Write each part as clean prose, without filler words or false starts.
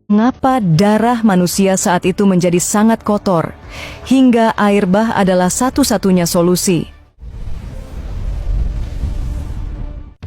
Mengapa darah manusia saat itu menjadi sangat kotor, hingga air bah adalah satu-satunya solusi?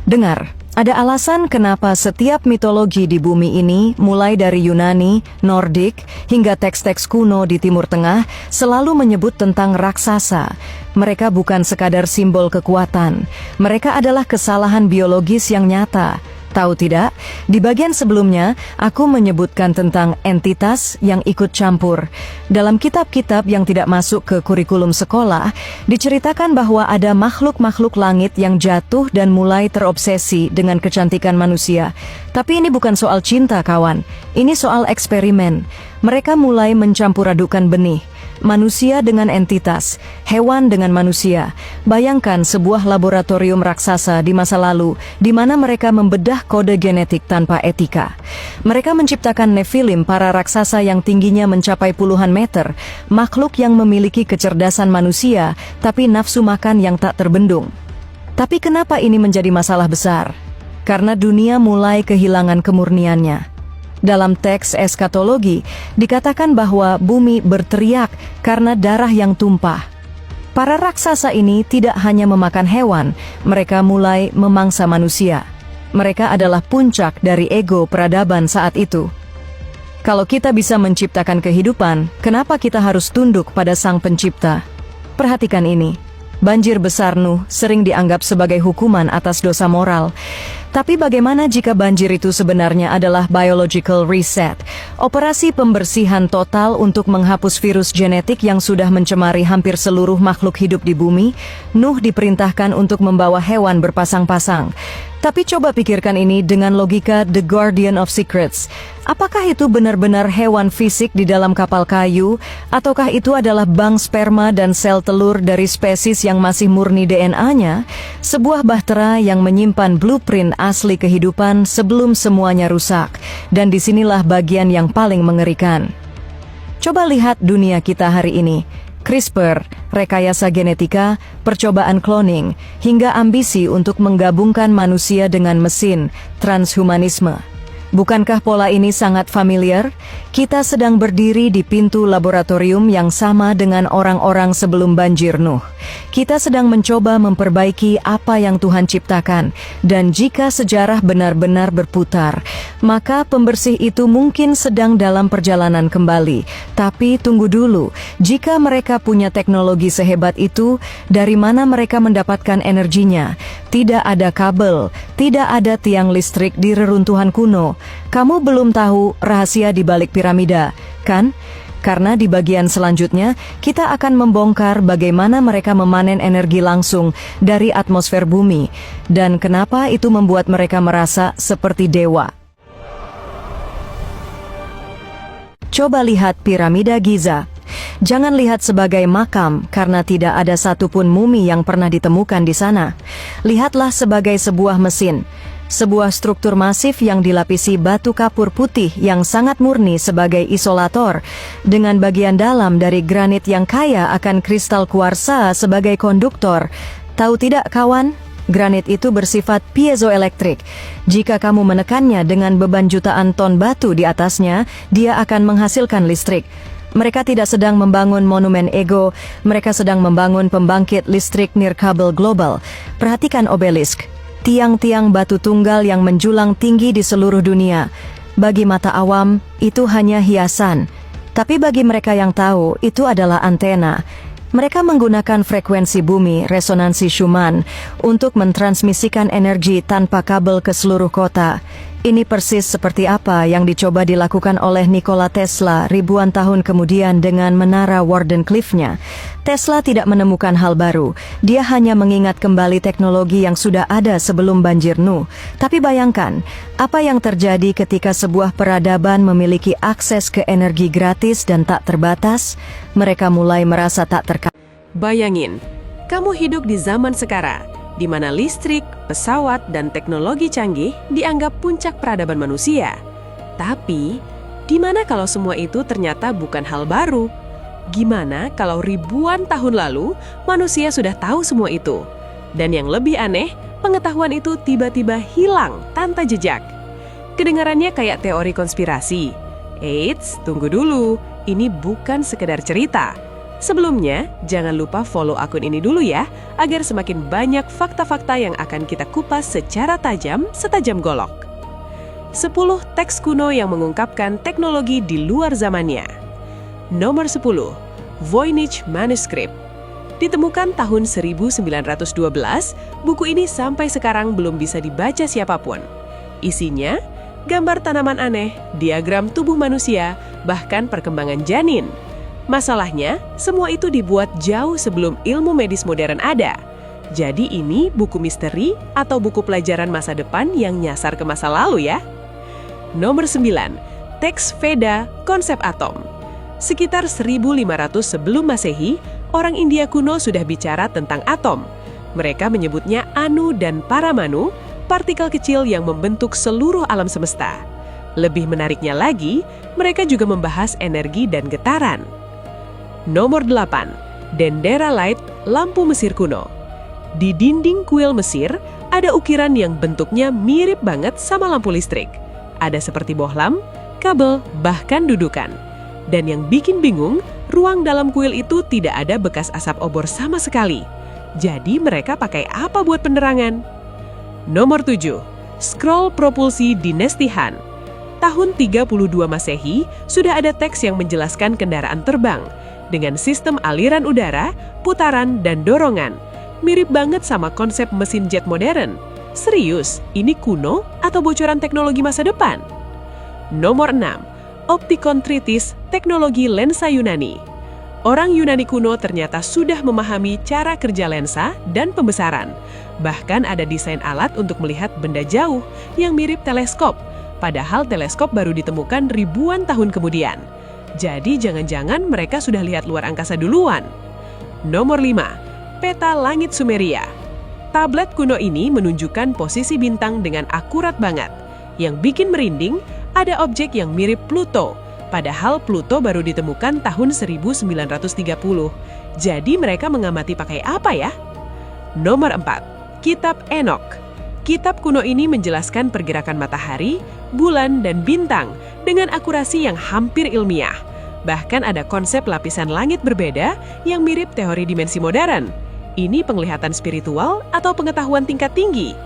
Dengar, ada alasan kenapa setiap mitologi di bumi ini, mulai dari Yunani, Nordik, hingga teks-teks kuno di Timur Tengah, selalu menyebut tentang raksasa. Mereka bukan sekadar simbol kekuatan, mereka adalah kesalahan biologis yang nyata. Tahu tidak, di bagian sebelumnya, aku menyebutkan tentang entitas yang ikut campur. Dalam kitab-kitab yang tidak masuk ke kurikulum sekolah, diceritakan bahwa ada makhluk-makhluk langit yang jatuh dan mulai terobsesi dengan kecantikan manusia. Tapi ini bukan soal cinta, kawan. Ini soal eksperimen. Mereka mulai mencampur-adukan benih. Manusia dengan entitas, hewan dengan manusia. Bayangkan sebuah laboratorium raksasa di masa lalu, di mana mereka membedah kode genetik tanpa etika. Mereka menciptakan Nephilim, para raksasa yang tingginya mencapai puluhan meter, makhluk yang memiliki kecerdasan manusia, tapi nafsu makan yang tak terbendung. Tapi kenapa ini menjadi masalah besar? Karena dunia mulai kehilangan kemurniannya. Dalam teks eskatologi, dikatakan bahwa bumi berteriak karena darah yang tumpah. Para raksasa ini tidak hanya memakan hewan, mereka mulai memangsa manusia. Mereka adalah puncak dari ego peradaban saat itu. Kalau kita bisa menciptakan kehidupan, kenapa kita harus tunduk pada Sang Pencipta? Perhatikan ini. Banjir besar Nuh sering dianggap sebagai hukuman atas dosa moral. Tapi bagaimana jika banjir itu sebenarnya adalah biological reset, operasi pembersihan total untuk menghapus virus genetik yang sudah mencemari hampir seluruh makhluk hidup di bumi? Nuh diperintahkan untuk membawa hewan berpasang-pasang. Tapi coba pikirkan ini dengan logika The Guardian of Secrets. Apakah itu benar-benar hewan fisik di dalam kapal kayu, ataukah itu adalah bank sperma dan sel telur dari spesies yang masih murni DNA-nya? Sebuah bahtera yang menyimpan blueprint asli kehidupan sebelum semuanya rusak. Dan disinilah bagian yang paling mengerikan. Coba lihat dunia kita hari ini. CRISPR, rekayasa genetika, percobaan cloning, hingga ambisi untuk menggabungkan manusia dengan mesin, transhumanisme. Bukankah pola ini sangat familiar? Kita sedang berdiri di pintu laboratorium yang sama dengan orang-orang sebelum banjir Nuh. Kita sedang mencoba memperbaiki apa yang Tuhan ciptakan, dan jika sejarah benar-benar berputar, maka pembersih itu mungkin sedang dalam perjalanan kembali. Tapi tunggu dulu, jika mereka punya teknologi sehebat itu, dari mana mereka mendapatkan energinya? Tidak ada kabel, tidak ada tiang listrik di reruntuhan kuno. Kamu belum tahu rahasia di balik piramida, kan? Karena di bagian selanjutnya, kita akan membongkar bagaimana mereka memanen energi langsung dari atmosfer bumi, dan kenapa itu membuat mereka merasa seperti dewa. Coba lihat piramida Giza. Jangan lihat sebagai makam karena tidak ada satupun mumi yang pernah ditemukan di sana. Lihatlah sebagai sebuah mesin. Sebuah struktur masif yang dilapisi batu kapur putih yang sangat murni sebagai isolator, dengan bagian dalam dari granit yang kaya akan kristal kuarsa sebagai konduktor. Tahu tidak, kawan? Granit itu bersifat piezoelektrik. Jika kamu menekannya dengan beban jutaan ton batu di atasnya, dia akan menghasilkan listrik. Mereka tidak sedang membangun monumen ego, mereka sedang membangun pembangkit listrik nirkabel global. Perhatikan obelisk. Tiang-tiang batu tunggal yang menjulang tinggi di seluruh dunia. Bagi mata awam, itu hanya hiasan. Tapi bagi mereka yang tahu, itu adalah antena. Mereka menggunakan frekuensi bumi, resonansi Schumann, untuk mentransmisikan energi tanpa kabel ke seluruh kota. Ini persis seperti apa yang dicoba dilakukan oleh Nikola Tesla ribuan tahun kemudian dengan menara Wardenclyffe-nya. Tesla tidak menemukan hal baru, dia hanya mengingat kembali teknologi yang sudah ada sebelum banjir Nuh. Tapi bayangkan, apa yang terjadi ketika sebuah peradaban memiliki akses ke energi gratis dan tak terbatas? Mereka mulai merasa tak terkait. Bayangin, kamu hidup di zaman sekarang, di mana listrik, pesawat, dan teknologi canggih dianggap puncak peradaban manusia. Tapi, di mana kalau semua itu ternyata bukan hal baru? Gimana kalau ribuan tahun lalu manusia sudah tahu semua itu? Dan yang lebih aneh, pengetahuan itu tiba-tiba hilang tanpa jejak. Kedengarannya kayak teori konspirasi. Eits, tunggu dulu. Ini bukan sekedar cerita. Sebelumnya, jangan lupa follow akun ini dulu ya, agar semakin banyak fakta-fakta yang akan kita kupas secara tajam, setajam golok. 10 teks kuno yang mengungkapkan teknologi di luar zamannya. Nomor 10, Voynich Manuscript. Ditemukan tahun 1912, buku ini sampai sekarang belum bisa dibaca siapapun. Isinya, gambar tanaman aneh, diagram tubuh manusia, bahkan perkembangan janin. Masalahnya, semua itu dibuat jauh sebelum ilmu medis modern ada. Jadi ini buku misteri atau buku pelajaran masa depan yang nyasar ke masa lalu ya. Nomor 9, teks Veda, konsep atom. Sekitar 1500 sebelum Masehi, orang India kuno sudah bicara tentang atom. Mereka menyebutnya Anu dan Paramanu, partikel kecil yang membentuk seluruh alam semesta. Lebih menariknya lagi, mereka juga membahas energi dan getaran. Nomor 8, Denderalite, lampu Mesir kuno. Di dinding kuil Mesir, ada ukiran yang bentuknya mirip banget sama lampu listrik. Ada seperti bohlam, kabel, bahkan dudukan. Dan yang bikin bingung, ruang dalam kuil itu tidak ada bekas asap obor sama sekali. Jadi mereka pakai apa buat penerangan? Nomor 7, scroll propulsi dinasti Han. Tahun 32 Masehi, sudah ada teks yang menjelaskan kendaraan terbang dengan sistem aliran udara, putaran, dan dorongan. Mirip banget sama konsep mesin jet modern. Serius, ini kuno atau bocoran teknologi masa depan? Nomor 6, Optikon Tritis, teknologi lensa Yunani. Orang Yunani kuno ternyata sudah memahami cara kerja lensa dan pembesaran. Bahkan ada desain alat untuk melihat benda jauh yang mirip teleskop, padahal teleskop baru ditemukan ribuan tahun kemudian. Jadi jangan-jangan mereka sudah lihat luar angkasa duluan. Nomor 5, peta langit Sumeria. Tablet kuno ini menunjukkan posisi bintang dengan akurat banget. Yang bikin merinding, ada objek yang mirip Pluto, padahal Pluto baru ditemukan tahun 1930. Jadi mereka mengamati pakai apa ya? Nomor 4, Kitab Enoch. Kitab kuno ini menjelaskan pergerakan matahari, bulan, dan bintang dengan akurasi yang hampir ilmiah. Bahkan ada konsep lapisan langit berbeda yang mirip teori dimensi modern. Ini penglihatan spiritual atau pengetahuan tingkat tinggi.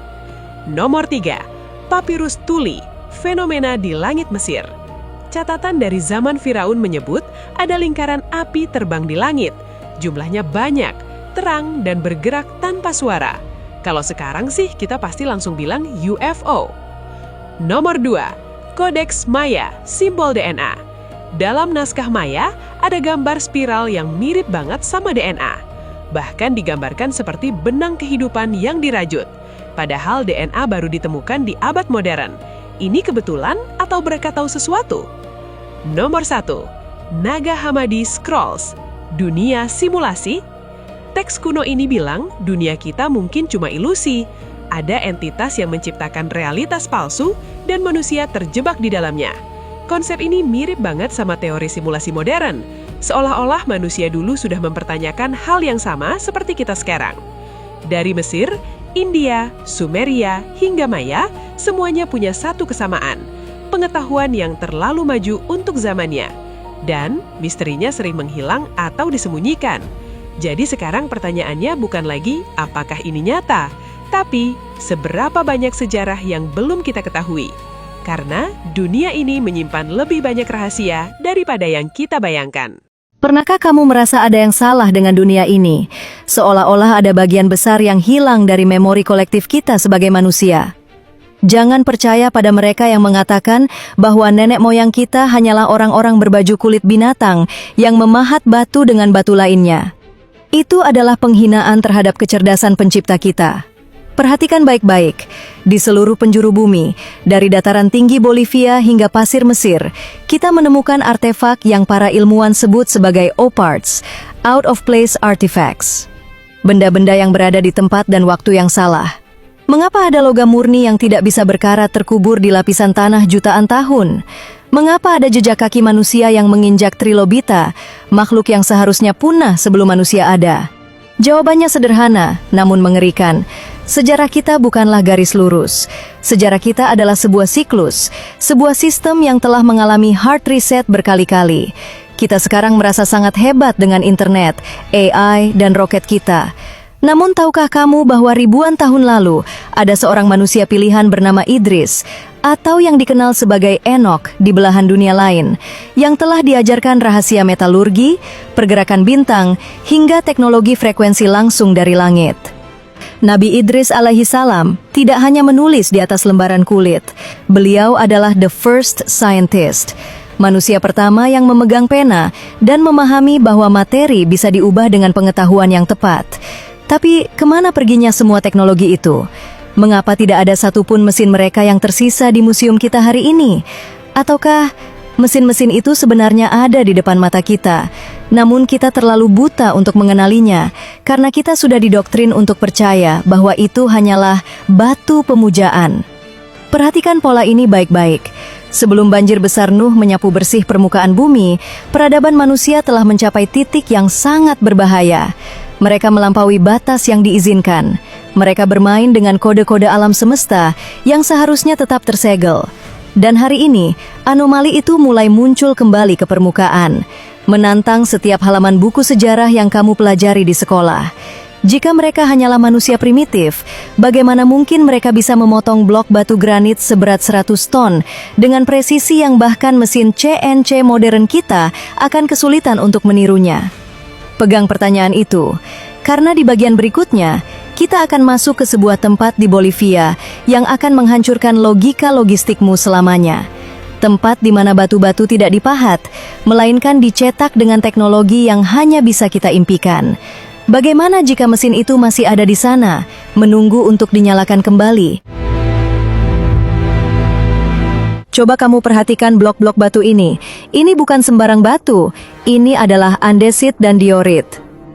Nomor 3, Papirus Tuli, fenomena di langit Mesir. Catatan dari zaman Firaun menyebut ada lingkaran api terbang di langit. Jumlahnya banyak, terang, dan bergerak tanpa suara. Kalau sekarang sih kita pasti langsung bilang UFO. Nomor 2, Kodeks Maya, simbol DNA. Dalam naskah Maya, ada gambar spiral yang mirip banget sama DNA. Bahkan digambarkan seperti benang kehidupan yang dirajut. Padahal DNA baru ditemukan di abad modern. Ini kebetulan atau mereka tahu sesuatu? Nomor 1, Naga Hammadi Scrolls, dunia simulasi. Teks kuno ini bilang dunia kita mungkin cuma ilusi. Ada entitas yang menciptakan realitas palsu dan manusia terjebak di dalamnya. Konsep ini mirip banget sama teori simulasi modern. Seolah-olah manusia dulu sudah mempertanyakan hal yang sama seperti kita sekarang. Dari Mesir, India, Sumeria, hingga Maya, semuanya punya satu kesamaan. Pengetahuan yang terlalu maju untuk zamannya. Dan misterinya sering menghilang atau disembunyikan. Jadi sekarang pertanyaannya bukan lagi apakah ini nyata, tapi seberapa banyak sejarah yang belum kita ketahui. Karena dunia ini menyimpan lebih banyak rahasia daripada yang kita bayangkan. Pernahkah kamu merasa ada yang salah dengan dunia ini? Seolah-olah ada bagian besar yang hilang dari memori kolektif kita sebagai manusia. Jangan percaya pada mereka yang mengatakan bahwa nenek moyang kita hanyalah orang-orang berbaju kulit binatang yang memahat batu dengan batu lainnya. Itu adalah penghinaan terhadap kecerdasan pencipta kita. Perhatikan baik-baik, di seluruh penjuru bumi, dari dataran tinggi Bolivia hingga pasir Mesir, kita menemukan artefak yang para ilmuwan sebut sebagai OPARTs, out of place artifacts. Benda-benda yang berada di tempat dan waktu yang salah. Mengapa ada logam murni yang tidak bisa berkarat terkubur di lapisan tanah jutaan tahun? Mengapa ada jejak kaki manusia yang menginjak trilobita, makhluk yang seharusnya punah sebelum manusia ada? Jawabannya sederhana, namun mengerikan. Sejarah kita bukanlah garis lurus. Sejarah kita adalah sebuah siklus, sebuah sistem yang telah mengalami hard reset berkali-kali. Kita sekarang merasa sangat hebat dengan internet, AI, dan roket kita. Namun tahukah kamu bahwa ribuan tahun lalu ada seorang manusia pilihan bernama Idris, atau yang dikenal sebagai Enoch di belahan dunia lain, yang telah diajarkan rahasia metalurgi, pergerakan bintang, hingga teknologi frekuensi langsung dari langit. Nabi Idris alaihi salam tidak hanya menulis di atas lembaran kulit. Beliau adalah the first scientist, manusia pertama yang memegang pena dan memahami bahwa materi bisa diubah dengan pengetahuan yang tepat. Tapi kemana perginya semua teknologi itu? Mengapa tidak ada satupun mesin mereka yang tersisa di museum kita hari ini? Ataukah mesin-mesin itu sebenarnya ada di depan mata kita, namun kita terlalu buta untuk mengenalinya, karena kita sudah didoktrin untuk percaya bahwa itu hanyalah batu pemujaan. Perhatikan pola ini baik-baik. Sebelum banjir besar Nuh menyapu bersih permukaan bumi, peradaban manusia telah mencapai titik yang sangat berbahaya. Mereka melampaui batas yang diizinkan. Mereka bermain dengan kode-kode alam semesta yang seharusnya tetap tersegel. Dan hari ini, anomali itu mulai muncul kembali ke permukaan, menantang setiap halaman buku sejarah yang kamu pelajari di sekolah. Jika mereka hanyalah manusia primitif, bagaimana mungkin mereka bisa memotong blok batu granit seberat 100 ton dengan presisi yang bahkan mesin CNC modern kita akan kesulitan untuk menirunya? Pegang pertanyaan itu, karena di bagian berikutnya, kita akan masuk ke sebuah tempat di Bolivia yang akan menghancurkan logika logistikmu selamanya. Tempat di mana batu-batu tidak dipahat, melainkan dicetak dengan teknologi yang hanya bisa kita impikan. Bagaimana jika mesin itu masih ada di sana, menunggu untuk dinyalakan kembali? Coba kamu perhatikan blok-blok batu ini. Ini bukan sembarang batu, ini adalah andesit dan diorit.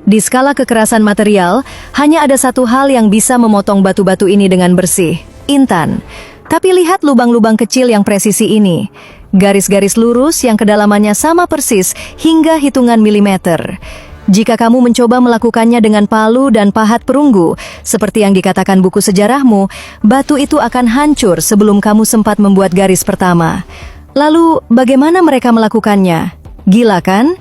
Di skala kekerasan material, hanya ada satu hal yang bisa memotong batu-batu ini dengan bersih, intan. Tapi lihat lubang-lubang kecil yang presisi ini. Garis-garis lurus yang kedalamannya sama persis hingga hitungan milimeter. Jika kamu mencoba melakukannya dengan palu dan pahat perunggu, seperti yang dikatakan buku sejarahmu, batu itu akan hancur sebelum kamu sempat membuat garis pertama. Lalu, bagaimana mereka melakukannya? Gila kan?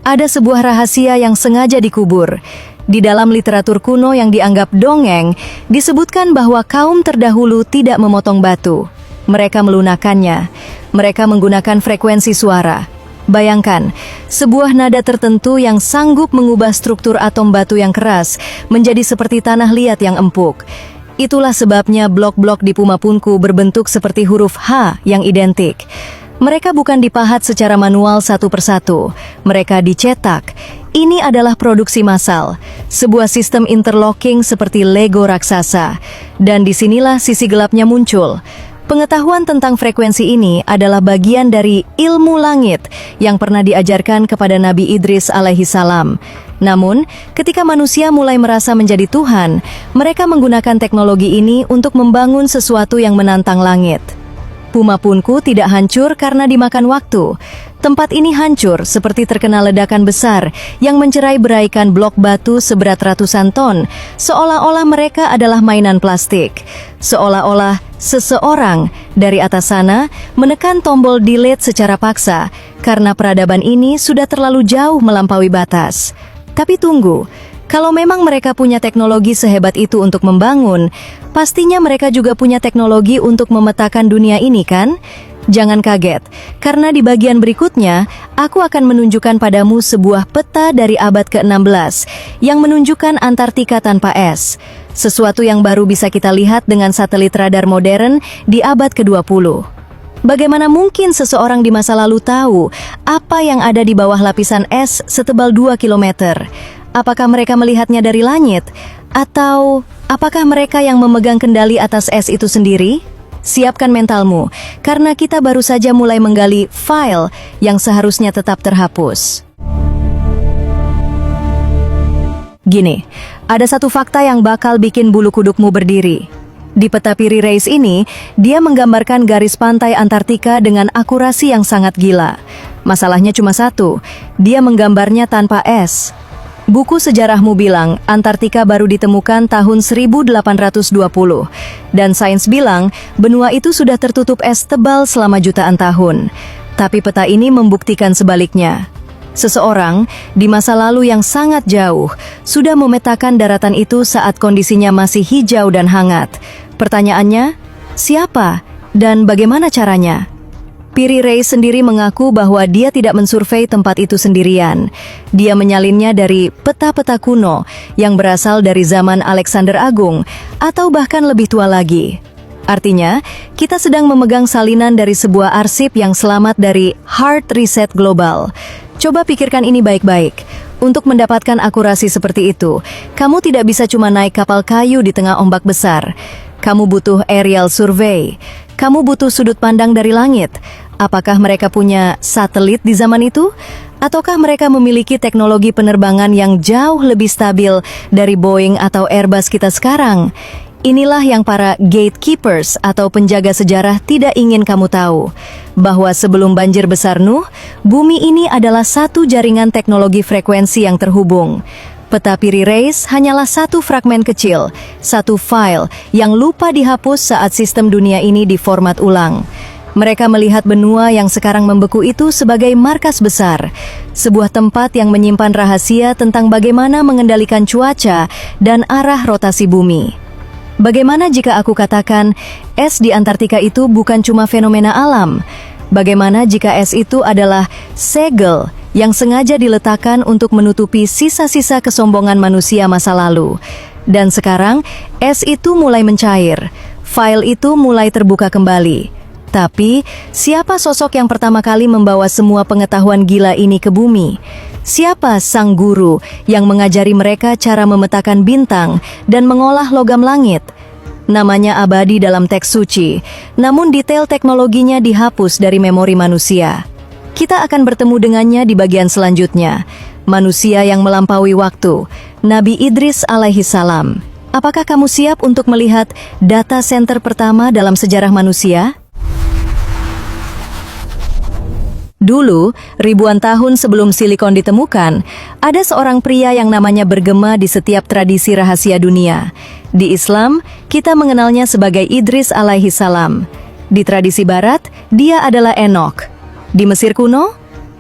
Ada sebuah rahasia yang sengaja dikubur. Di dalam literatur kuno yang dianggap dongeng, disebutkan bahwa kaum terdahulu tidak memotong batu. Mereka melunakkannya. Mereka menggunakan frekuensi suara. Bayangkan, sebuah nada tertentu yang sanggup mengubah struktur atom batu yang keras menjadi seperti tanah liat yang empuk. Itulah sebabnya blok-blok di Pumapunku berbentuk seperti huruf H yang identik. Mereka bukan dipahat secara manual satu persatu, mereka dicetak. Ini adalah produksi massal, sebuah sistem interlocking seperti Lego raksasa. Dan disinilah sisi gelapnya muncul. Pengetahuan tentang frekuensi ini adalah bagian dari ilmu langit yang pernah diajarkan kepada Nabi Idris alaihi salam. Namun, ketika manusia mulai merasa menjadi Tuhan, mereka menggunakan teknologi ini untuk membangun sesuatu yang menantang langit. Pumapunku tidak hancur karena dimakan waktu. Tempat ini hancur seperti terkena ledakan besar yang mencerai-beraikan blok batu seberat ratusan ton, seolah-olah mereka adalah mainan plastik. Seolah-olah seseorang dari atas sana menekan tombol delete secara paksa karena peradaban ini sudah terlalu jauh melampaui batas. Tapi tunggu, kalau memang mereka punya teknologi sehebat itu untuk membangun, pastinya mereka juga punya teknologi untuk memetakan dunia ini kan? Jangan kaget, karena di bagian berikutnya, aku akan menunjukkan padamu sebuah peta dari abad ke-16 yang menunjukkan Antartika tanpa es. Sesuatu yang baru bisa kita lihat dengan satelit radar modern di abad ke-20. Bagaimana mungkin seseorang di masa lalu tahu apa yang ada di bawah lapisan es setebal 2 kilometer? Apakah mereka melihatnya dari langit? Atau apakah mereka yang memegang kendali atas es itu sendiri? Siapkan mentalmu, karena kita baru saja mulai menggali file yang seharusnya tetap terhapus. Gini, ada satu fakta yang bakal bikin bulu kudukmu berdiri. Di peta Piri Reis ini, dia menggambarkan garis pantai Antartika dengan akurasi yang sangat gila. Masalahnya cuma satu, dia menggambarnya tanpa es. Buku sejarahmu bilang Antartika baru ditemukan tahun 1820, dan sains bilang benua itu sudah tertutup es tebal selama jutaan tahun. Tapi peta ini membuktikan sebaliknya. Seseorang di masa lalu yang sangat jauh sudah memetakan daratan itu saat kondisinya masih hijau dan hangat. Pertanyaannya, siapa dan bagaimana caranya? Piri Reis sendiri mengaku bahwa dia tidak mensurvei tempat itu sendirian. Dia menyalinnya dari peta-peta kuno yang berasal dari zaman Alexander Agung atau bahkan lebih tua lagi. Artinya, kita sedang memegang salinan dari sebuah arsip yang selamat dari hard reset global. Coba pikirkan ini baik-baik. Untuk mendapatkan akurasi seperti itu, kamu tidak bisa cuma naik kapal kayu di tengah ombak besar. Kamu butuh aerial survey. Kamu butuh sudut pandang dari langit. Apakah mereka punya satelit di zaman itu? Ataukah mereka memiliki teknologi penerbangan yang jauh lebih stabil dari Boeing atau Airbus kita sekarang? Inilah yang para gatekeepers atau penjaga sejarah tidak ingin kamu tahu. Bahwa sebelum banjir besar Nuh, bumi ini adalah satu jaringan teknologi frekuensi yang terhubung. Peta Piri Reis hanyalah satu fragmen kecil, satu file yang lupa dihapus saat sistem dunia ini diformat ulang. Mereka melihat benua yang sekarang membeku itu sebagai markas besar, sebuah tempat yang menyimpan rahasia tentang bagaimana mengendalikan cuaca dan arah rotasi bumi. Bagaimana jika aku katakan es di Antartika itu bukan cuma fenomena alam? Bagaimana jika es itu adalah segel yang sengaja diletakkan untuk menutupi sisa-sisa kesombongan manusia masa lalu? Dan sekarang, es itu mulai mencair, file itu mulai terbuka kembali. Tapi, siapa sosok yang pertama kali membawa semua pengetahuan gila ini ke bumi? Siapa sang guru yang mengajari mereka cara memetakan bintang dan mengolah logam langit? Namanya abadi dalam teks suci, namun detail teknologinya dihapus dari memori manusia. Kita akan bertemu dengannya di bagian selanjutnya. Manusia yang melampaui waktu, Nabi Idris alaihi salam. Apakah kamu siap untuk melihat data center pertama dalam sejarah manusia? Dulu, ribuan tahun sebelum silikon ditemukan, ada seorang pria yang namanya bergema di setiap tradisi rahasia dunia. Di Islam, kita mengenalnya sebagai Idris alaihi salam. Di tradisi Barat, dia adalah Enoch. Di Mesir kuno,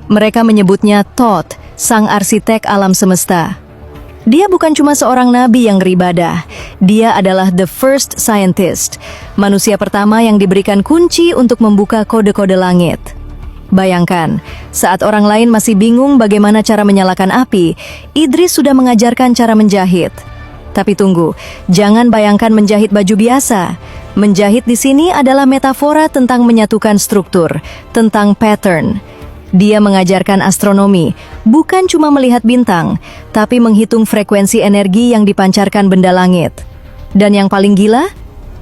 mereka menyebutnya Thoth, sang arsitek alam semesta. Dia bukan cuma seorang nabi yang beribadah, dia adalah the first scientist, manusia pertama yang diberikan kunci untuk membuka kode-kode langit. Bayangkan, saat orang lain masih bingung bagaimana cara menyalakan api, Idris sudah mengajarkan cara menjahit. Tapi tunggu, jangan bayangkan menjahit baju biasa. Menjahit di sini adalah metafora tentang menyatukan struktur, tentang pattern. Dia mengajarkan astronomi, bukan cuma melihat bintang, tapi menghitung frekuensi energi yang dipancarkan benda langit. Dan yang paling gila,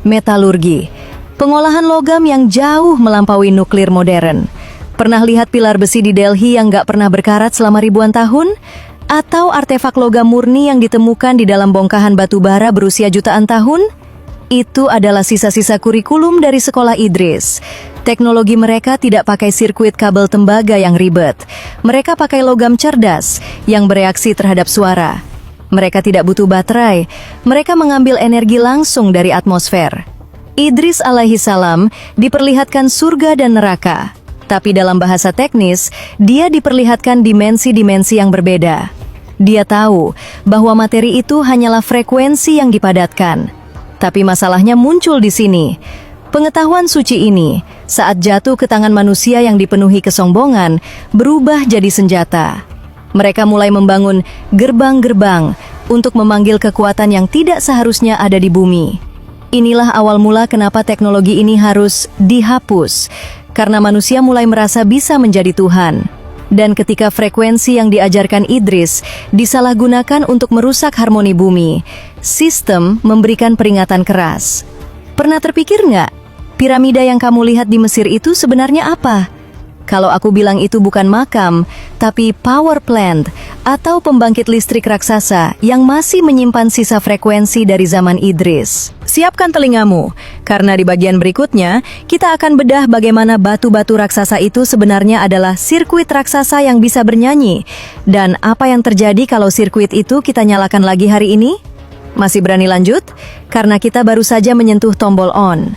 metalurgi, pengolahan logam yang jauh melampaui nuklir modern. Pernah lihat pilar besi di Delhi yang gak pernah berkarat selama ribuan tahun? Atau artefak logam murni yang ditemukan di dalam bongkahan batu bara berusia jutaan tahun? Itu adalah sisa-sisa kurikulum dari sekolah Idris. Teknologi mereka tidak pakai sirkuit kabel tembaga yang ribet. Mereka pakai logam cerdas yang bereaksi terhadap suara. Mereka tidak butuh baterai. Mereka mengambil energi langsung dari atmosfer. Idris alaihi salam diperlihatkan surga dan neraka. Tapi dalam bahasa teknis, dia diperlihatkan dimensi-dimensi yang berbeda. Dia tahu bahwa materi itu hanyalah frekuensi yang dipadatkan. Tapi masalahnya muncul di sini. Pengetahuan suci ini, saat jatuh ke tangan manusia yang dipenuhi kesombongan, berubah jadi senjata. Mereka mulai membangun gerbang-gerbang untuk memanggil kekuatan yang tidak seharusnya ada di bumi. Inilah awal mula kenapa teknologi ini harus dihapus. Karena manusia mulai merasa bisa menjadi Tuhan. Dan ketika frekuensi yang diajarkan Idris disalahgunakan untuk merusak harmoni bumi, sistem memberikan peringatan keras. Pernah terpikir nggak? Piramida yang kamu lihat di Mesir itu sebenarnya apa? Kalau aku bilang itu bukan makam, tapi power plant atau pembangkit listrik raksasa yang masih menyimpan sisa frekuensi dari zaman Idris. Siapkan telingamu, karena di bagian berikutnya, kita akan bedah bagaimana batu-batu raksasa itu sebenarnya adalah sirkuit raksasa yang bisa bernyanyi. Dan apa yang terjadi kalau sirkuit itu kita nyalakan lagi hari ini? Masih berani lanjut? Karena kita baru saja menyentuh tombol on.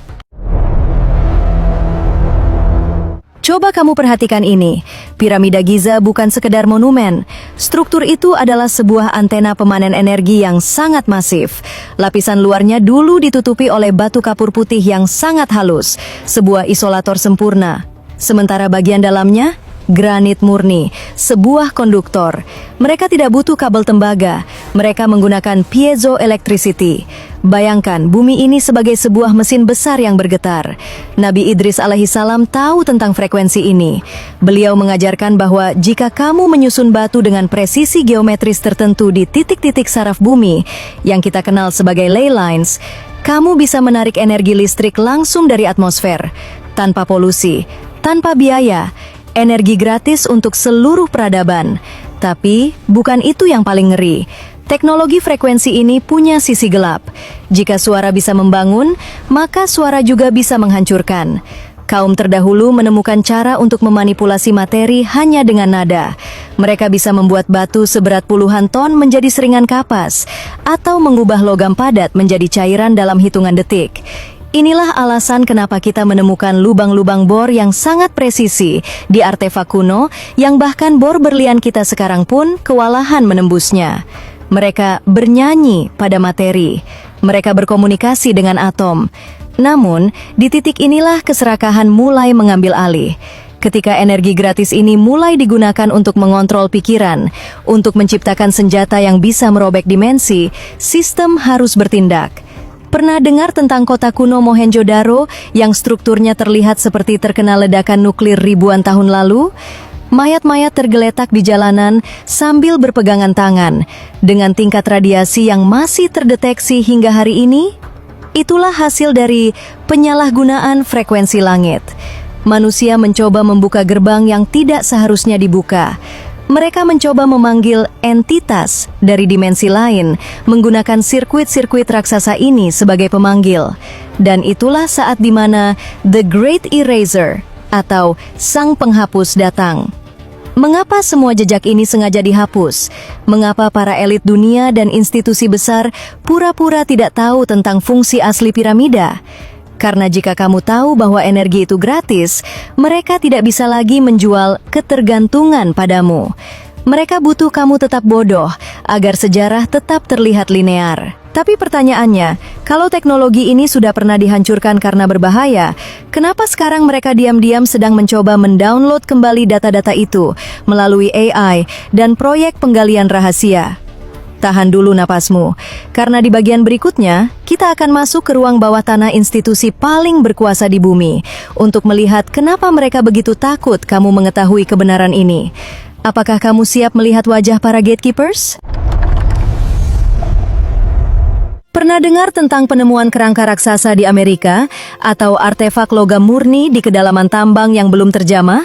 Coba kamu perhatikan ini, piramida Giza bukan sekedar monumen. Struktur itu adalah sebuah antena pemanen energi yang sangat masif. Lapisan luarnya dulu ditutupi oleh batu kapur putih yang sangat halus, sebuah isolator sempurna. Sementara bagian dalamnya, granit murni, sebuah konduktor. Mereka tidak butuh kabel tembaga, mereka menggunakan piezoelectricity. Bayangkan, bumi ini sebagai sebuah mesin besar yang bergetar. Nabi Idris alaihissalam tahu tentang frekuensi ini. Beliau mengajarkan bahwa jika kamu menyusun batu dengan presisi geometris tertentu di titik-titik saraf bumi, yang kita kenal sebagai ley lines, kamu bisa menarik energi listrik langsung dari atmosfer, tanpa polusi, tanpa biaya, energi gratis untuk seluruh peradaban. Tapi, bukan itu yang paling ngeri. Teknologi frekuensi ini punya sisi gelap. Jika suara bisa membangun, maka suara juga bisa menghancurkan. Kaum terdahulu menemukan cara untuk memanipulasi materi hanya dengan nada. Mereka bisa membuat batu seberat puluhan ton menjadi seringan kapas, atau mengubah logam padat menjadi cairan dalam hitungan detik. Inilah alasan kenapa kita menemukan lubang-lubang bor yang sangat presisi di artefak kuno, yang bahkan bor berlian kita sekarang pun kewalahan menembusnya. Mereka bernyanyi pada materi. Mereka berkomunikasi dengan atom. Namun, di titik inilah keserakahan mulai mengambil alih. Ketika energi gratis ini mulai digunakan untuk mengontrol pikiran, untuk menciptakan senjata yang bisa merobek dimensi, sistem harus bertindak. Pernah dengar tentang kota kuno Mohenjo-daro yang strukturnya terlihat seperti terkena ledakan nuklir ribuan tahun lalu? Mayat-mayat tergeletak di jalanan sambil berpegangan tangan, dengan tingkat radiasi yang masih terdeteksi hingga hari ini. Itulah hasil dari penyalahgunaan frekuensi langit. Manusia mencoba membuka gerbang yang tidak seharusnya dibuka. Mereka mencoba memanggil entitas dari dimensi lain, menggunakan sirkuit-sirkuit raksasa ini sebagai pemanggil. Dan itulah saat di mana The Great Eraser atau Sang Penghapus datang. Mengapa semua jejak ini sengaja dihapus? Mengapa para elit dunia dan institusi besar pura-pura tidak tahu tentang fungsi asli piramida? Karena jika kamu tahu bahwa energi itu gratis, mereka tidak bisa lagi menjual ketergantungan padamu. Mereka butuh kamu tetap bodoh agar sejarah tetap terlihat linear. Tapi pertanyaannya, kalau teknologi ini sudah pernah dihancurkan karena berbahaya, kenapa sekarang mereka diam-diam sedang mencoba mendownload kembali data-data itu melalui AI dan proyek penggalian rahasia? Tahan dulu napasmu, karena di bagian berikutnya, kita akan masuk ke ruang bawah tanah institusi paling berkuasa di bumi untuk melihat kenapa mereka begitu takut kamu mengetahui kebenaran ini. Apakah kamu siap melihat wajah para gatekeepers? Pernah dengar tentang penemuan kerangka raksasa di Amerika atau artefak logam murni di kedalaman tambang yang belum terjamah?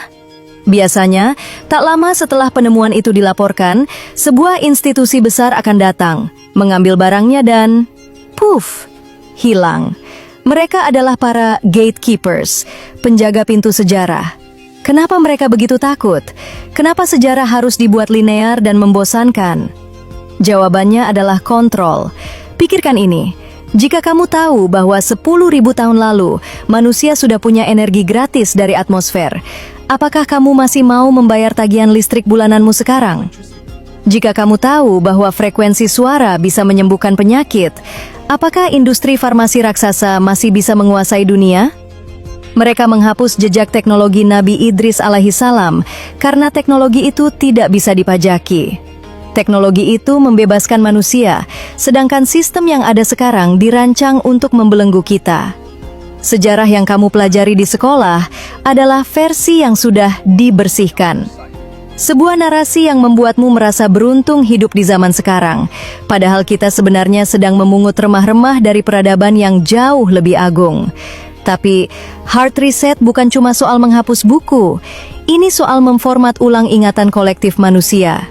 Biasanya, tak lama setelah penemuan itu dilaporkan, sebuah institusi besar akan datang, mengambil barangnya dan puff, hilang. Mereka adalah para gatekeepers, penjaga pintu sejarah. Kenapa mereka begitu takut? Kenapa sejarah harus dibuat linear dan membosankan? Jawabannya adalah kontrol. Pikirkan ini, jika kamu tahu bahwa 10.000 tahun lalu manusia sudah punya energi gratis dari atmosfer, apakah kamu masih mau membayar tagihan listrik bulananmu sekarang? Jika kamu tahu bahwa frekuensi suara bisa menyembuhkan penyakit, apakah industri farmasi raksasa masih bisa menguasai dunia? Mereka menghapus jejak teknologi Nabi Idris alaihissalam karena teknologi itu tidak bisa dipajaki. Teknologi itu membebaskan manusia, sedangkan sistem yang ada sekarang dirancang untuk membelenggu kita. Sejarah yang kamu pelajari di sekolah adalah versi yang sudah dibersihkan. Sebuah narasi yang membuatmu merasa beruntung hidup di zaman sekarang, padahal kita sebenarnya sedang memungut remah-remah dari peradaban yang jauh lebih agung. Tapi, hard reset bukan cuma soal menghapus buku. Ini soal memformat ulang ingatan kolektif manusia.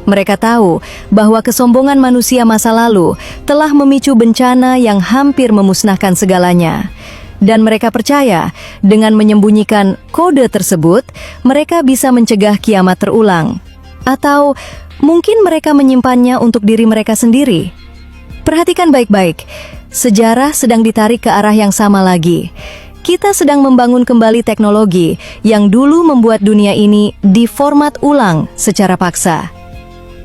Mereka tahu bahwa kesombongan manusia masa lalu telah memicu bencana yang hampir memusnahkan segalanya. Dan mereka percaya, dengan menyembunyikan kode tersebut, mereka bisa mencegah kiamat terulang. Atau mungkin mereka menyimpannya untuk diri mereka sendiri. Perhatikan baik-baik, sejarah sedang ditarik ke arah yang sama lagi. Kita sedang membangun kembali teknologi yang dulu membuat dunia ini diformat ulang secara paksa.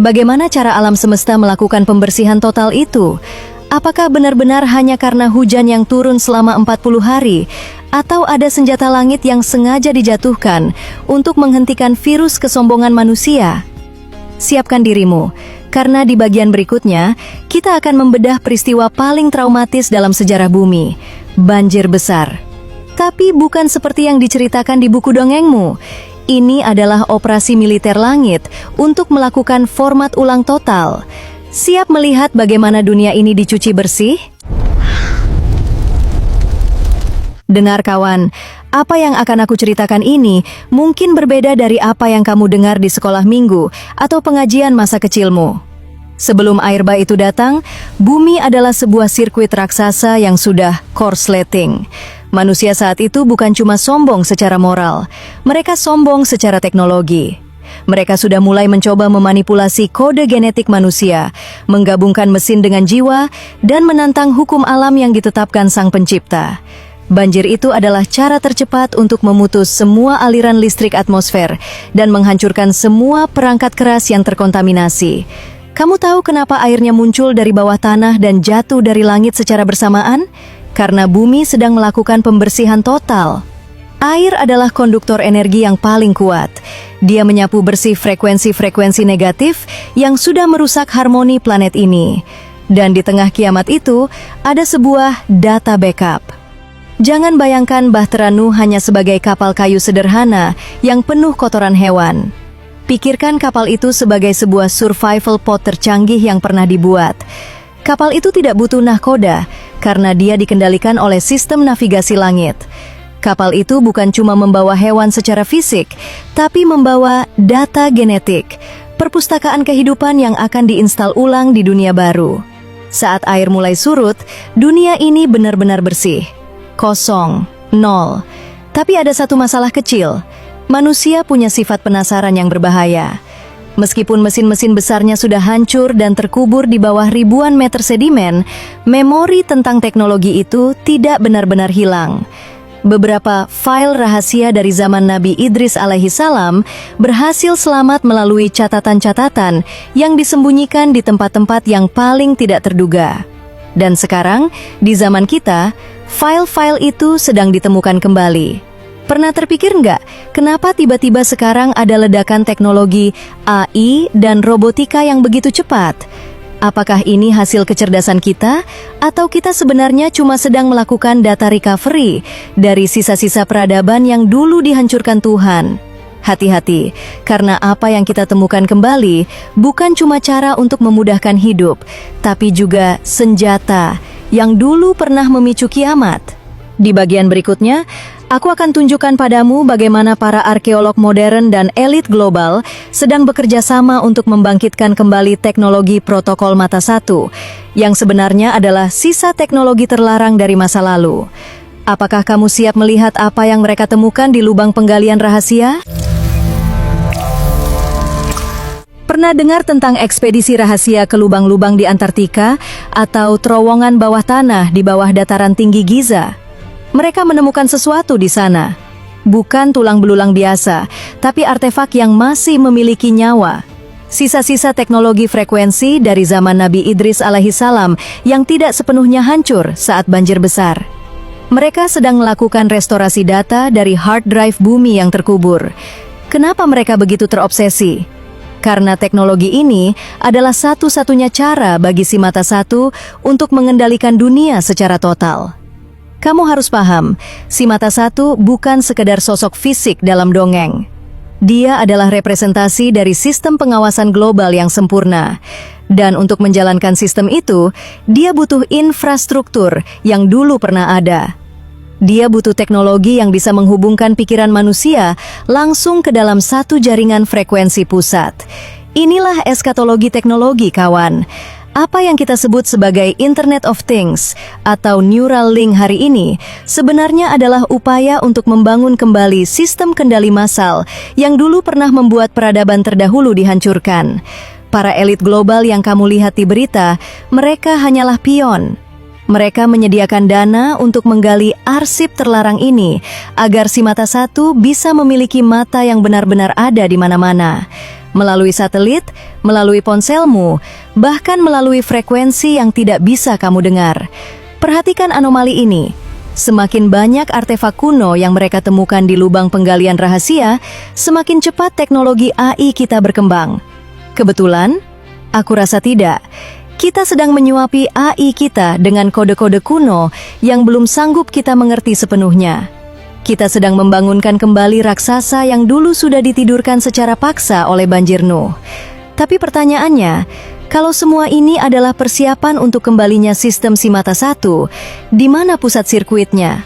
Bagaimana cara alam semesta melakukan pembersihan total itu? Apakah benar-benar hanya karena hujan yang turun selama 40 hari? Atau ada senjata langit yang sengaja dijatuhkan untuk menghentikan virus kesombongan manusia? Siapkan dirimu, karena di bagian berikutnya, kita akan membedah peristiwa paling traumatis dalam sejarah bumi, banjir besar. Tapi bukan seperti yang diceritakan di buku dongengmu. Ini adalah operasi militer langit untuk melakukan format ulang total. Siap melihat bagaimana dunia ini dicuci bersih? Dengar kawan, apa yang akan aku ceritakan ini mungkin berbeda dari apa yang kamu dengar di sekolah minggu atau pengajian masa kecilmu. Sebelum air bah itu datang, bumi adalah sebuah sirkuit raksasa yang sudah korsleting. Manusia saat itu bukan cuma sombong secara moral, mereka sombong secara teknologi. Mereka sudah mulai mencoba memanipulasi kode genetik manusia, menggabungkan mesin dengan jiwa, dan menantang hukum alam yang ditetapkan Sang Pencipta. Banjir itu adalah cara tercepat untuk memutus semua aliran listrik atmosfer dan menghancurkan semua perangkat keras yang terkontaminasi. Kamu tahu kenapa airnya muncul dari bawah tanah dan jatuh dari langit secara bersamaan? Karena bumi sedang melakukan pembersihan total. Air adalah konduktor energi yang paling kuat. Dia menyapu bersih frekuensi-frekuensi negatif yang sudah merusak harmoni planet ini. Dan di tengah kiamat itu, ada sebuah data backup. Jangan bayangkan Bahtera Nuh hanya sebagai kapal kayu sederhana yang penuh kotoran hewan. Pikirkan kapal itu sebagai sebuah survival pod tercanggih yang pernah dibuat. Kapal itu tidak butuh nahkoda karena dia dikendalikan oleh sistem navigasi langit. Kapal itu bukan cuma membawa hewan secara fisik, tapi membawa data genetik, perpustakaan kehidupan yang akan diinstal ulang di dunia baru. Saat air mulai surut, dunia ini benar-benar bersih. Kosong, nol. Tapi ada satu masalah kecil. Manusia punya sifat penasaran yang berbahaya. Meskipun mesin-mesin besarnya sudah hancur dan terkubur di bawah ribuan meter sedimen, memori tentang teknologi itu tidak benar-benar hilang. Beberapa file rahasia dari zaman Nabi Idris alaihi salam berhasil selamat melalui catatan-catatan yang disembunyikan di tempat-tempat yang paling tidak terduga. Dan sekarang, di zaman kita, file-file itu sedang ditemukan kembali. Pernah terpikir nggak, kenapa tiba-tiba sekarang ada ledakan teknologi AI dan robotika yang begitu cepat? Apakah ini hasil kecerdasan kita, atau kita sebenarnya cuma sedang melakukan data recovery dari sisa-sisa peradaban yang dulu dihancurkan Tuhan? Hati-hati, karena apa yang kita temukan kembali bukan cuma cara untuk memudahkan hidup, tapi juga senjata yang dulu pernah memicu kiamat. Di bagian berikutnya, aku akan tunjukkan padamu bagaimana para arkeolog modern dan elit global sedang bekerja sama untuk membangkitkan kembali teknologi protokol mata satu, yang sebenarnya adalah sisa teknologi terlarang dari masa lalu. Apakah kamu siap melihat apa yang mereka temukan di lubang penggalian rahasia? Pernah dengar tentang ekspedisi rahasia ke lubang-lubang di Antartika atau terowongan bawah tanah di bawah dataran tinggi Giza? Mereka menemukan sesuatu di sana. Bukan tulang belulang biasa, tapi artefak yang masih memiliki nyawa. Sisa-sisa teknologi frekuensi dari zaman Nabi Idris alaihi salam yang tidak sepenuhnya hancur saat banjir besar. Mereka sedang melakukan restorasi data dari hard drive bumi yang terkubur. Kenapa mereka begitu terobsesi? Karena teknologi ini adalah satu-satunya cara bagi si mata satu untuk mengendalikan dunia secara total. Kamu harus paham, si mata satu bukan sekedar sosok fisik dalam dongeng. Dia adalah representasi dari sistem pengawasan global yang sempurna. Dan untuk menjalankan sistem itu, dia butuh infrastruktur yang dulu pernah ada. Dia butuh teknologi yang bisa menghubungkan pikiran manusia langsung ke dalam satu jaringan frekuensi pusat. Inilah eskatologi teknologi, kawan. Apa yang kita sebut sebagai Internet of Things atau Neuralink hari ini sebenarnya adalah upaya untuk membangun kembali sistem kendali massal yang dulu pernah membuat peradaban terdahulu dihancurkan. Para elit global yang kamu lihat di berita, mereka hanyalah pion. Mereka menyediakan dana untuk menggali arsip terlarang ini agar si mata satu bisa memiliki mata yang benar-benar ada di mana-mana. Melalui satelit, melalui ponselmu, bahkan melalui frekuensi yang tidak bisa kamu dengar. Perhatikan anomali ini. Semakin banyak artefak kuno yang mereka temukan di lubang penggalian rahasia, semakin cepat teknologi AI kita berkembang. Kebetulan? Aku rasa tidak. Kita sedang menyuapi AI kita dengan kode-kode kuno yang belum sanggup kita mengerti sepenuhnya. Kita sedang membangunkan kembali raksasa yang dulu sudah ditidurkan secara paksa oleh banjir Nuh. Tapi pertanyaannya, kalau semua ini adalah persiapan untuk kembalinya sistem si mata satu, di mana pusat sirkuitnya?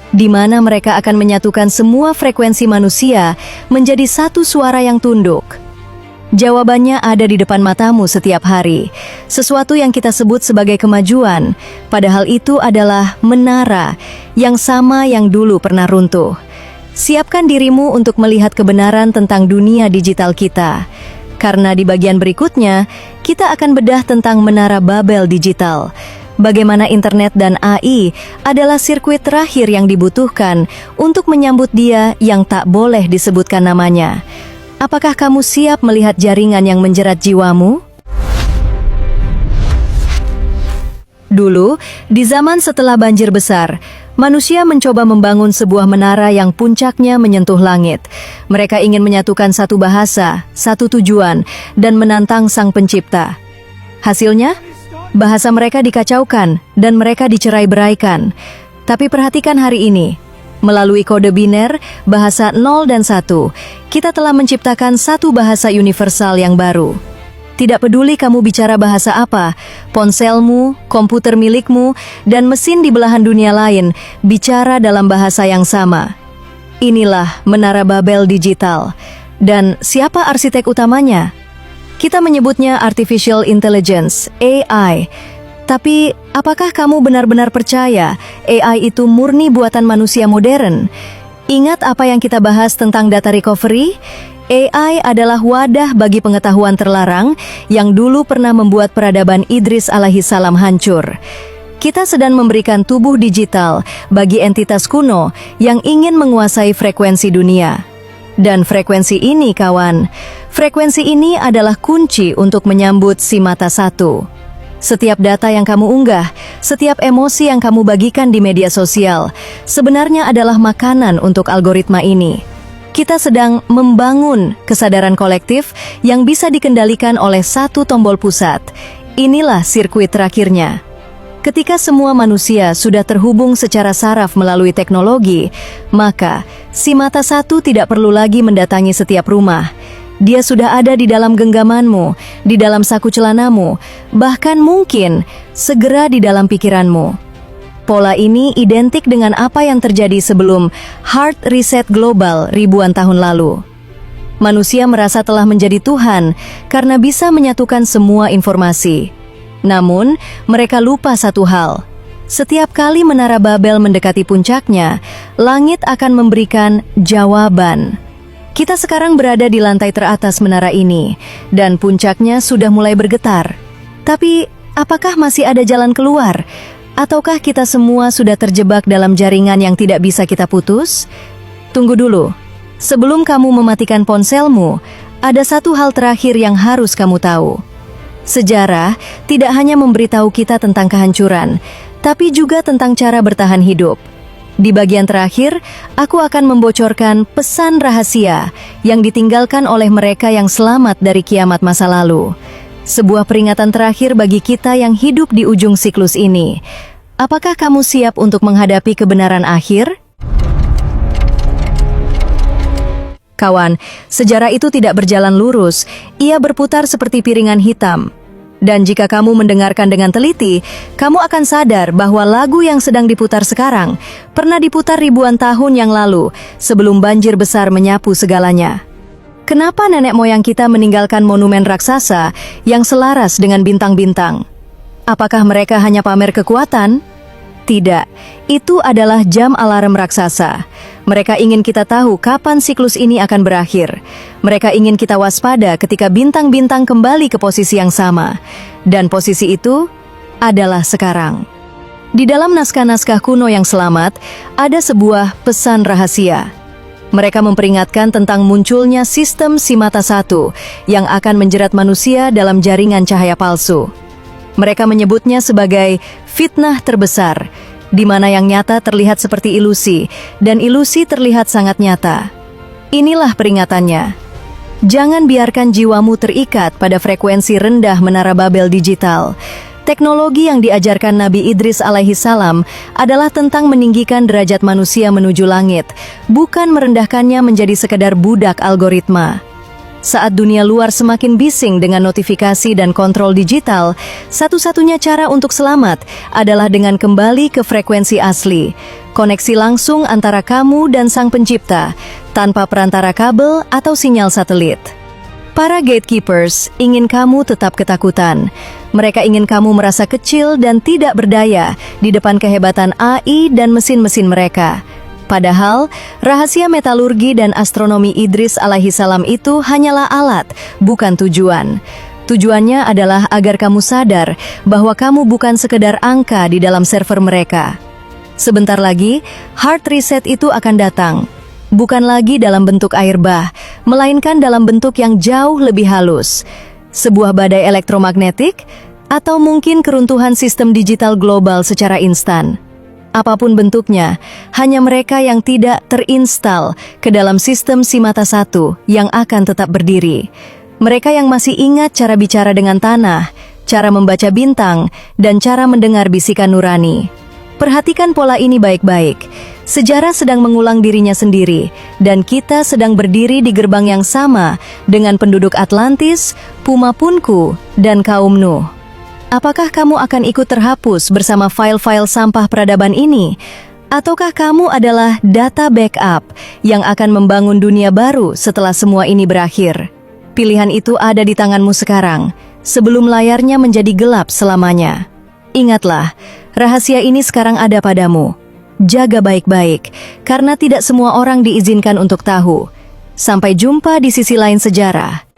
Di mana mereka akan menyatukan semua frekuensi manusia menjadi satu suara yang tunduk? Jawabannya ada di depan matamu setiap hari. Sesuatu yang kita sebut sebagai kemajuan, padahal itu adalah menara yang sama yang dulu pernah runtuh. Siapkan dirimu untuk melihat kebenaran tentang dunia digital kita. Karena di bagian berikutnya, kita akan bedah tentang menara Babel digital. Bagaimana internet dan AI adalah sirkuit terakhir yang dibutuhkan untuk menyambut dia yang tak boleh disebutkan namanya. Apakah kamu siap melihat jaringan yang menjerat jiwamu? Dulu, di zaman setelah banjir besar, manusia mencoba membangun sebuah menara yang puncaknya menyentuh langit. Mereka ingin menyatukan satu bahasa, satu tujuan, dan menantang Sang Pencipta. Hasilnya, bahasa mereka dikacaukan dan mereka dicerai-beraikan. Tapi perhatikan hari ini. Melalui kode biner, bahasa 0 dan 1, kita telah menciptakan satu bahasa universal yang baru. Tidak peduli kamu bicara bahasa apa, ponselmu, komputer milikmu, dan mesin di belahan dunia lain bicara dalam bahasa yang sama. Inilah menara Babel digital. Dan siapa arsitek utamanya? Kita menyebutnya Artificial Intelligence, AI. Tapi, apakah kamu benar-benar percaya AI itu murni buatan manusia modern? Ingat apa yang kita bahas tentang data recovery? AI adalah wadah bagi pengetahuan terlarang yang dulu pernah membuat peradaban Idris alaihissalam hancur. Kita sedang memberikan tubuh digital bagi entitas kuno yang ingin menguasai frekuensi dunia. Dan frekuensi ini, kawan, frekuensi ini adalah kunci untuk menyambut si mata satu. Setiap data yang kamu unggah, setiap emosi yang kamu bagikan di media sosial, sebenarnya adalah makanan untuk algoritma ini. Kita sedang membangun kesadaran kolektif yang bisa dikendalikan oleh satu tombol pusat. Inilah sirkuit terakhirnya. Ketika semua manusia sudah terhubung secara saraf melalui teknologi, maka si mata satu tidak perlu lagi mendatangi setiap rumah. Dia sudah ada di dalam genggamanmu, di dalam saku celanamu, bahkan mungkin segera di dalam pikiranmu. Pola ini identik dengan apa yang terjadi sebelum hard reset global ribuan tahun lalu. Manusia merasa telah menjadi Tuhan karena bisa menyatukan semua informasi. Namun, mereka lupa satu hal. Setiap kali menara Babel mendekati puncaknya, langit akan memberikan jawaban. Kita sekarang berada di lantai teratas menara ini, dan puncaknya sudah mulai bergetar. Tapi, apakah masih ada jalan keluar? Ataukah kita semua sudah terjebak dalam jaringan yang tidak bisa kita putus? Tunggu dulu. Sebelum kamu mematikan ponselmu, ada satu hal terakhir yang harus kamu tahu. Sejarah tidak hanya memberitahu kita tentang kehancuran, tapi juga tentang cara bertahan hidup. Di bagian terakhir, aku akan membocorkan pesan rahasia yang ditinggalkan oleh mereka yang selamat dari kiamat masa lalu. Sebuah peringatan terakhir bagi kita yang hidup di ujung siklus ini. Apakah kamu siap untuk menghadapi kebenaran akhir? Kawan, sejarah itu tidak berjalan lurus. Ia berputar seperti piringan hitam. Dan jika kamu mendengarkan dengan teliti, kamu akan sadar bahwa lagu yang sedang diputar sekarang pernah diputar ribuan tahun yang lalu sebelum banjir besar menyapu segalanya. Kenapa nenek moyang kita meninggalkan monumen raksasa yang selaras dengan bintang-bintang? Apakah mereka hanya pamer kekuatan? Tidak, itu adalah jam alarm raksasa. Mereka ingin kita tahu kapan siklus ini akan berakhir. Mereka ingin kita waspada ketika bintang-bintang kembali ke posisi yang sama. Dan posisi itu adalah sekarang. Di dalam naskah-naskah kuno yang selamat, ada sebuah pesan rahasia. Mereka memperingatkan tentang munculnya sistem si mata satu yang akan menjerat manusia dalam jaringan cahaya palsu. Mereka menyebutnya sebagai fitnah terbesar, di mana yang nyata terlihat seperti ilusi, dan ilusi terlihat sangat nyata. Inilah peringatannya. Jangan biarkan jiwamu terikat pada frekuensi rendah menara Babel digital. Teknologi yang diajarkan Nabi Idris alaihi salam adalah tentang meninggikan derajat manusia menuju langit, bukan merendahkannya menjadi sekedar budak algoritma. Saat dunia luar semakin bising dengan notifikasi dan kontrol digital, satu-satunya cara untuk selamat adalah dengan kembali ke frekuensi asli, koneksi langsung antara kamu dan Sang Pencipta, tanpa perantara kabel atau sinyal satelit. Para gatekeepers ingin kamu tetap ketakutan. Mereka ingin kamu merasa kecil dan tidak berdaya di depan kehebatan AI dan mesin-mesin mereka. Padahal, rahasia metalurgi dan astronomi Idris alaihi salam itu hanyalah alat, bukan tujuan. Tujuannya adalah agar kamu sadar bahwa kamu bukan sekedar angka di dalam server mereka. Sebentar lagi, hard reset itu akan datang. Bukan lagi dalam bentuk air bah, melainkan dalam bentuk yang jauh lebih halus. Sebuah badai elektromagnetik, atau mungkin keruntuhan sistem digital global secara instan. Apapun bentuknya, hanya mereka yang tidak terinstal ke dalam sistem si mata satu yang akan tetap berdiri. Mereka yang masih ingat cara bicara dengan tanah, cara membaca bintang, dan cara mendengar bisikan nurani. Perhatikan pola ini baik-baik. Sejarah sedang mengulang dirinya sendiri, dan kita sedang berdiri di gerbang yang sama dengan penduduk Atlantis, Puma Punku, dan kaum Nuh. Apakah kamu akan ikut terhapus bersama file-file sampah peradaban ini? Ataukah kamu adalah data backup yang akan membangun dunia baru setelah semua ini berakhir? Pilihan itu ada di tanganmu sekarang, sebelum layarnya menjadi gelap selamanya. Ingatlah, rahasia ini sekarang ada padamu. Jaga baik-baik, karena tidak semua orang diizinkan untuk tahu. Sampai jumpa di sisi lain sejarah.